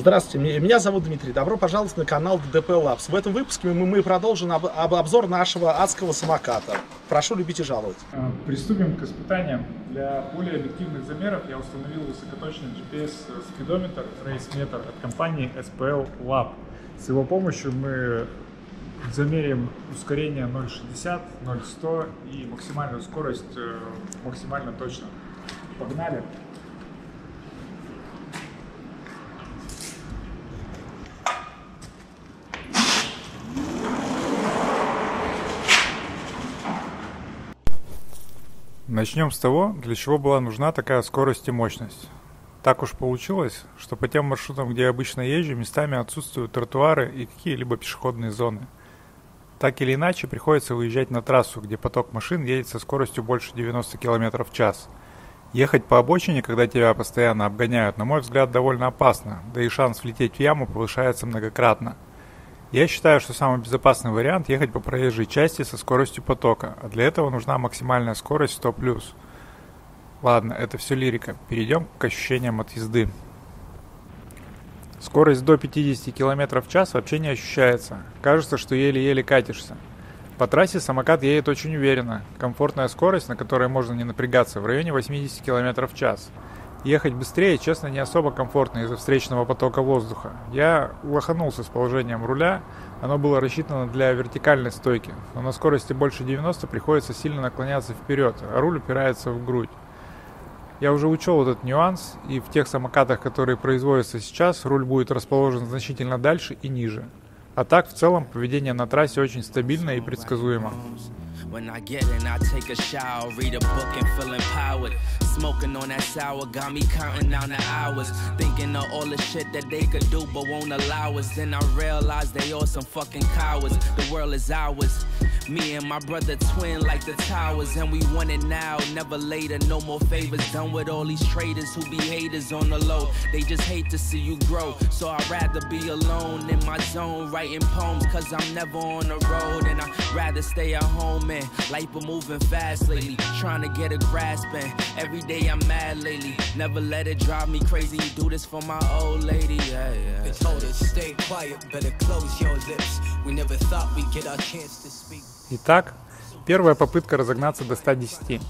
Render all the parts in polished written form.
Здравствуйте, меня зовут Дмитрий. Добро пожаловать на канал DDP Labs. В этом выпуске мы продолжим обзор нашего адского самоката. Прошу любить и жаловать. Приступим к испытаниям. Для более объективных замеров я установил высокоточный GPS-спидометр RaceMeter от компании SPL Lab. С его помощью мы замерим ускорение 0.60, 0.100 и максимальную скорость максимально точно. Погнали! Начнем с того, для чего была нужна такая скорость и мощность. Так уж получилось, что по тем маршрутам, где я обычно езжу, местами отсутствуют тротуары и какие-либо пешеходные зоны. Так или иначе, приходится выезжать на трассу, где поток машин едет со скоростью больше 90 км в час. Ехать по обочине, когда тебя постоянно обгоняют, на мой взгляд, довольно опасно, да и шанс влететь в яму повышается многократно. Я считаю, что самый безопасный вариант ехать по проезжей части со скоростью потока, а для этого нужна максимальная скорость 100+. Ладно, это все лирика. Перейдем к ощущениям от езды. Скорость до 50 км в час вообще не ощущается. Кажется, что еле-еле катишься. По трассе самокат едет очень уверенно. Комфортная скорость, на которой можно не напрягаться, в районе 80 км в час. Ехать быстрее, честно, не особо комфортно из-за встречного потока воздуха. Я лоханулся с положением руля, оно было рассчитано для вертикальной стойки, но на скорости больше 90 приходится сильно наклоняться вперед, а руль упирается в грудь. Я уже учел этот нюанс, и в тех самокатах, которые производятся сейчас, руль будет расположен значительно дальше и ниже. А так, в целом, поведение на трассе очень стабильно и предсказуемо. When I get in, I take a shower, read a book and feel empowered. Smoking on that sour got me counting down the hours. Thinking of all the shit that they could do but won't allow us. Then I realize they all some fucking cowards. The world is ours. Me and my brother twin like the towers. And we want it now, never later. No more favors done with all these traitors who be haters on the low. They just hate to see you grow. So I'd rather be alone in my zone writing poems. Cause I'm never on the road. And I'd rather stay at home. Life been moving fast lately, trying to get a grasp, and every day I'm mad lately. Never let it drive me crazy. Do this for my old lady. Yeah, yeah. They told us stay quiet, better close your lips. We never thought we'd get our chance to speak. Итак, первая попытка разогнаться до 110.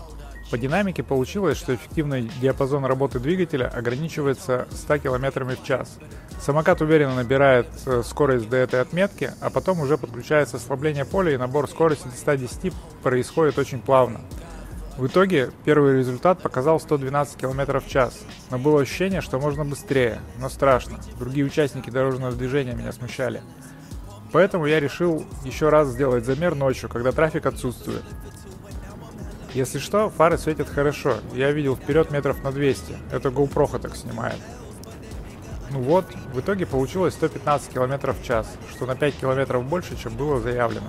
По динамике получилось, что эффективный диапазон работы двигателя ограничивается 100 км в час. Самокат уверенно набирает скорость до этой отметки, а потом уже подключается ослабление поля, и набор скорости до 110 происходит очень плавно. В итоге первый результат показал 112 км в час, но было ощущение, что можно быстрее, но страшно. Другие участники дорожного движения меня смущали. Поэтому я решил еще раз сделать замер ночью, когда трафик отсутствует. Если что, фары светят хорошо, я видел вперед метров на 200, это GoPro так снимает. Ну вот, в итоге получилось 115 км в час, что на 5 км больше, чем было заявлено.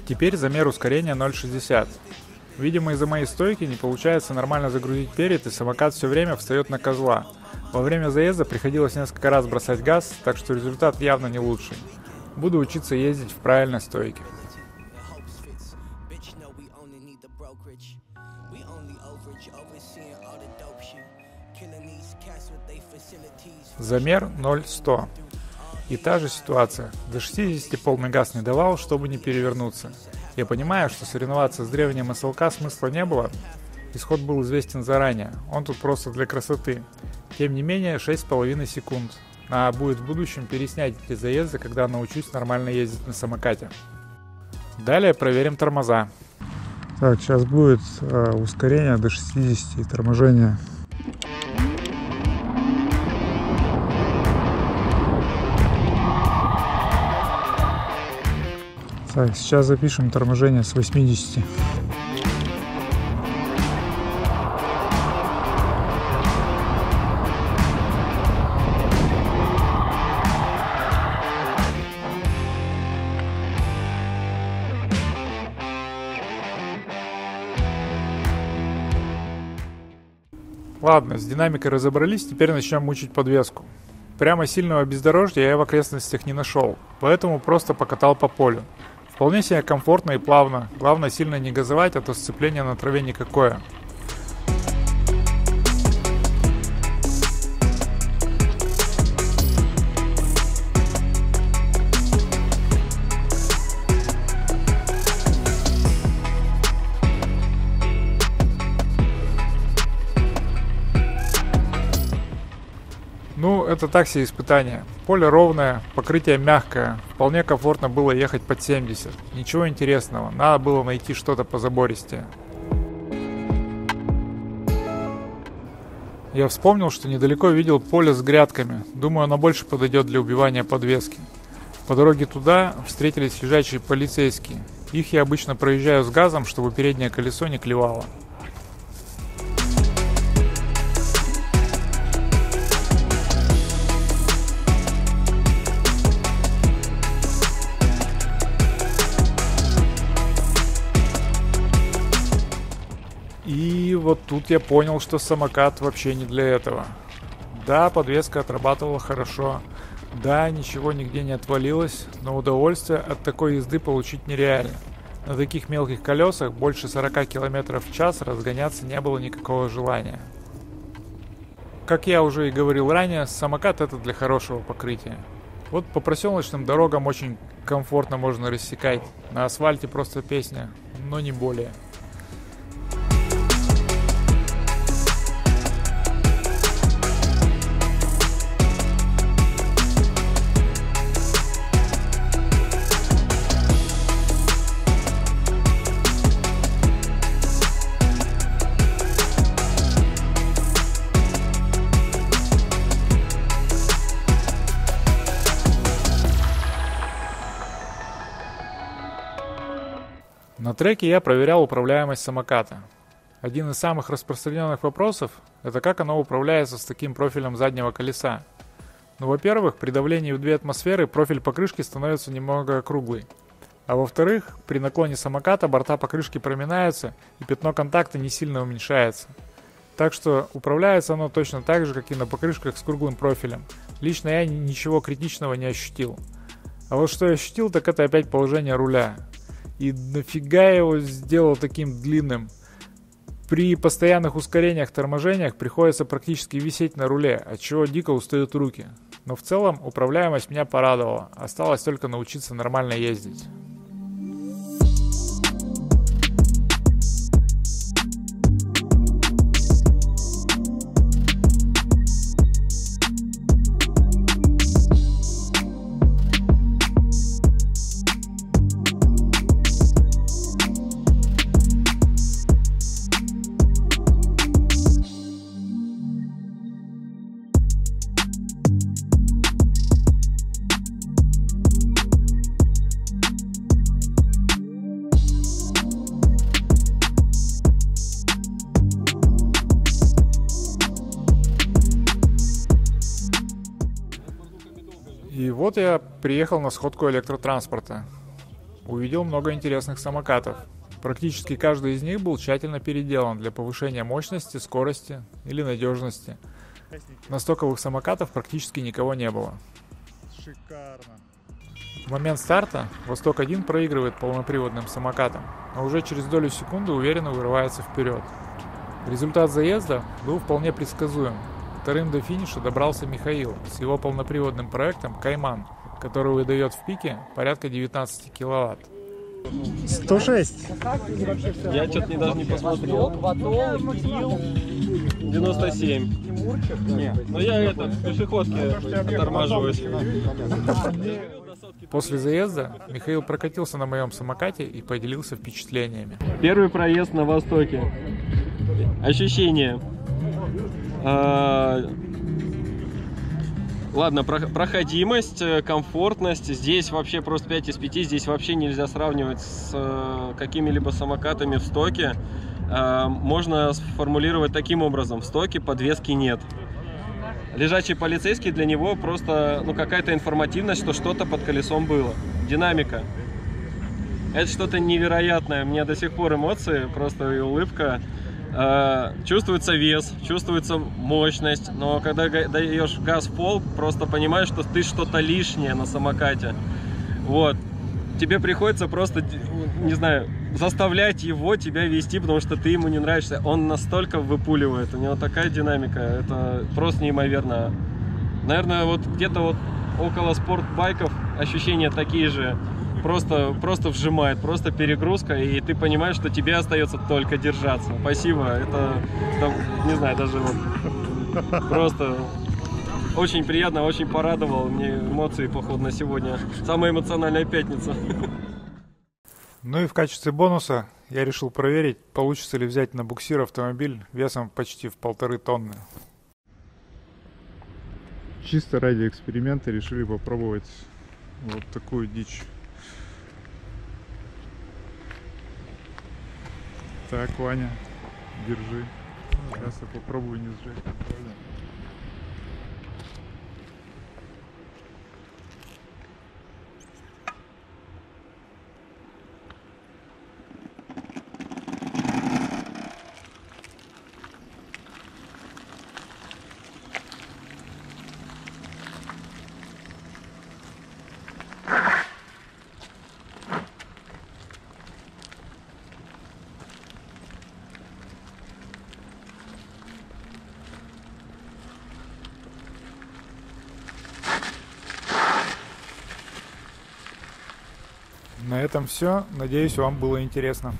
Теперь замер ускорения 0.60. Видимо, из-за моей стойки не получается нормально загрузить перед, и самокат все время встает на козла. Во время заезда приходилось несколько раз бросать газ, так что результат явно не лучший. Буду учиться ездить в правильной стойке. Замер 0.100. И та же ситуация. До 60 полный газ не давал, чтобы не перевернуться. Я понимаю, что соревноваться с древним СЛК смысла не было. Исход был известен заранее. Он тут просто для красоты. Тем не менее, 6,5 секунд. А будет в будущем переснять эти заезды, когда научусь нормально ездить на самокате. Далее проверим тормоза. Так, сейчас будет ускорение до 60 и торможение. Так, сейчас запишем торможение с 80. Ладно, с динамикой разобрались, теперь начнем мучить подвеску. Прямо сильного бездорожья я в окрестностях не нашел, поэтому просто покатал по полю. Вполне себе комфортно и плавно, главное сильно не газовать, а то сцепление на траве никакое. Ну, это так себе испытание. Поле ровное, покрытие мягкое, вполне комфортно было ехать под 70. Ничего интересного, надо было найти что-то позабористее. Я вспомнил, что недалеко видел поле с грядками. Думаю, оно больше подойдет для убивания подвески. По дороге туда встретились лежачие полицейские. Их я обычно проезжаю с газом, чтобы переднее колесо не клевало. И вот тут я понял, что самокат вообще не для этого. Да, подвеска отрабатывала хорошо. Да, ничего нигде не отвалилось, но удовольствие от такой езды получить нереально. На таких мелких колесах больше 40 км в час разгоняться не было никакого желания. Как я уже и говорил ранее, самокат это для хорошего покрытия. Вот по проселочным дорогам очень комфортно можно рассекать. На асфальте просто песня, но не более. На треке я проверял управляемость самоката. Один из самых распространенных вопросов – это как оно управляется с таким профилем заднего колеса. Ну, во-первых, при давлении в 2 атмосферы профиль покрышки становится немного округлый. А во-вторых, при наклоне самоката борта покрышки проминаются и пятно контакта не сильно уменьшается. Так что управляется оно точно так же, как и на покрышках с круглым профилем. Лично я ничего критичного не ощутил. А вот что я ощутил, так это опять положение руля. И нафига я его сделал таким длинным? При постоянных ускорениях, торможениях приходится практически висеть на руле, отчего дико устают руки. Но в целом управляемость меня порадовала, осталось только научиться нормально ездить. И вот я приехал на сходку электротранспорта. Увидел много интересных самокатов. Практически каждый из них был тщательно переделан для повышения мощности, скорости или надежности. На стоковых самокатах практически никого не было. Шикарно. В момент старта Восток-1 проигрывает полноприводным самокатом, а уже через долю секунды уверенно вырывается вперед. Результат заезда был вполне предсказуем. Вторым до финиша добрался Михаил с его полноприводным проектом «Кайман», который выдает в пике порядка 19 киловатт. 106. Я что-то даже не посмотрел. 97. Но я в пешеходке оттормаживаюсь. После заезда Михаил прокатился на моем самокате и поделился впечатлениями. Первый проезд на Востоке. Ощущения. Ладно, проходимость, комфортность. Здесь вообще просто 5 из 5. Здесь вообще нельзя сравнивать с какими-либо самокатами в стоке. Можно сформулировать таким образом. В стоке подвески нет. Лежачий полицейский для него просто какая-то информативность, что что-то под колесом было. Динамика. Это что-то невероятное. Мне до сих пор эмоции, просто и улыбка. Чувствуется вес, чувствуется мощность, но когда даешь газ в пол, просто понимаешь, что ты что-то лишнее на самокате. Вот. Тебе приходится просто, не знаю, заставлять его тебя вести, потому что ты ему не нравишься. Он настолько выпуливает, у него такая динамика, это просто неимоверно. Наверное, вот где-то вот около спортбайков ощущения такие же. Просто вжимает, просто перегрузка, и ты понимаешь, что тебе остается только держаться. Спасибо, это не знаю, даже вот просто очень приятно, очень порадовал. Мне эмоции, походу, на сегодня. Самая эмоциональная пятница. Ну и в качестве бонуса я решил проверить, получится ли взять на буксир автомобиль весом почти в 1,5 тонны. Чисто ради эксперимента решили попробовать вот такую дичь. Так, Ваня, держи. Сейчас я попробую не сжать. На этом все. Надеюсь, вам было интересно.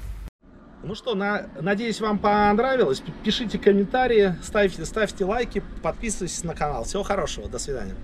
Ну что, надеюсь, вам понравилось. Пишите комментарии, ставьте лайки, подписывайтесь на канал. Всего хорошего, до свидания.